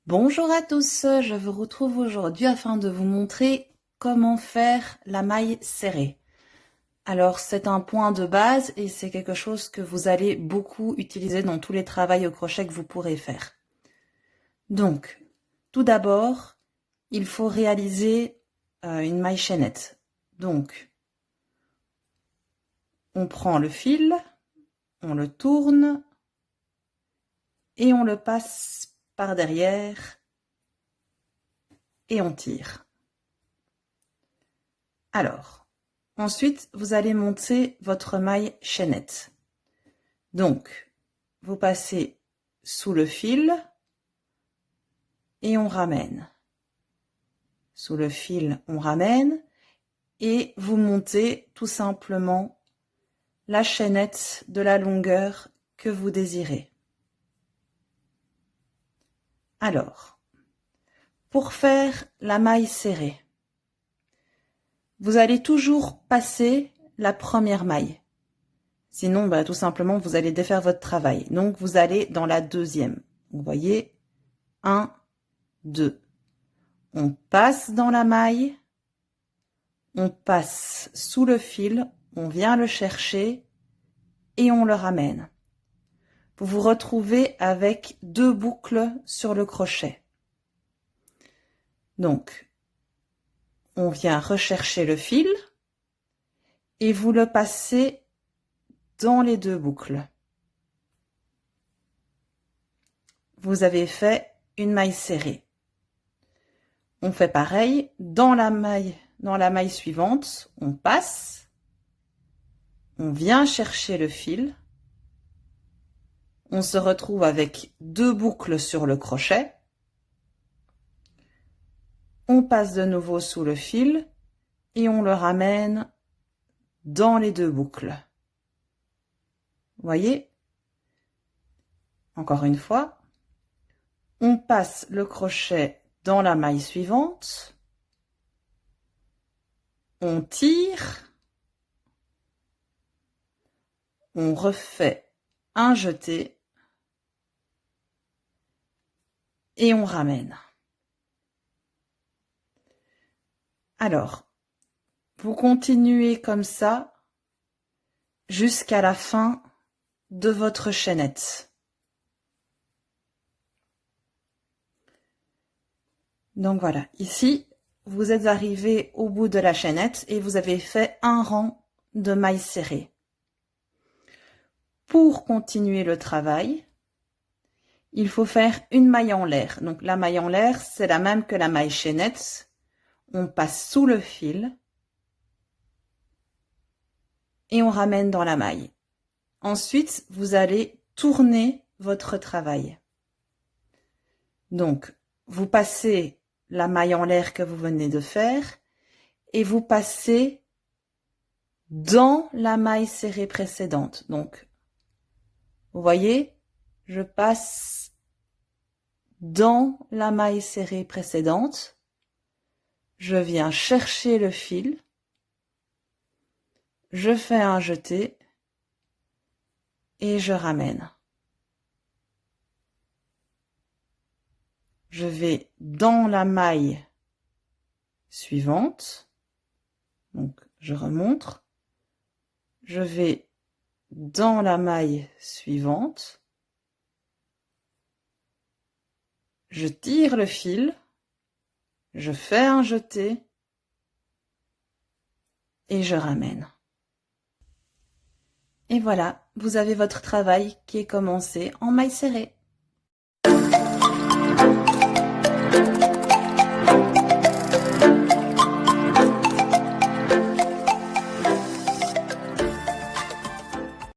Bonjour à tous, je vous retrouve aujourd'hui afin de vous montrer comment faire la maille serrée. Alors c'est un point de base et c'est quelque chose que vous allez beaucoup utiliser dans tous les travaux au crochet que vous pourrez faire. Donc, tout d'abord, il faut réaliser une maille chaînette. Donc, on prend le fil, on le tourne et on le passe par derrière et on tire. Alors, ensuite, vous allez monter votre maille chaînette. Donc, vous passez sous le fil et on ramène. Sous le fil, on ramène et vous montez tout simplement la chaînette de la longueur que vous désirez. Alors, pour faire la maille serrée, vous allez toujours passer la première maille. Sinon, tout simplement, vous allez défaire votre travail. Donc, vous allez dans la deuxième. Vous voyez, 1, 2. On passe dans la maille, on passe sous le fil, on vient le chercher et on le ramène. Vous vous retrouvez avec 2 boucles sur le crochet. Donc, on vient rechercher le fil et vous le passez dans les 2 boucles. Vous avez fait une maille serrée. On fait pareil dans la maille suivante, on passe, on vient chercher le fil, on se retrouve avec 2 boucles sur le crochet, on passe de nouveau sous le fil et on le ramène dans les 2 boucles. Vous voyez? Encore une fois, on passe le crochet dans la maille suivante, on tire, on refait un jeté et on ramène. Alors, vous continuez comme ça jusqu'à la fin de votre chaînette. Donc voilà, ici, vous êtes arrivé au bout de la chaînette et vous avez fait un rang de mailles serrées. Pour continuer le travail, il faut faire une maille en l'air. Donc la maille en l'air, c'est la même que la maille chaînette. On passe sous le fil et on ramène dans la maille. Ensuite, vous allez tourner votre travail. Donc, vous passez la maille en l'air que vous venez de faire et vous passez dans la maille serrée précédente. Donc, vous voyez, je passe dans la maille serrée précédente, je viens chercher le fil, je fais un jeté et je ramène. Je vais dans la maille suivante, donc je remonte, je vais dans la maille suivante, je tire le fil, je fais un jeté et je ramène. Et voilà, vous avez votre travail qui est commencé en maille serrée.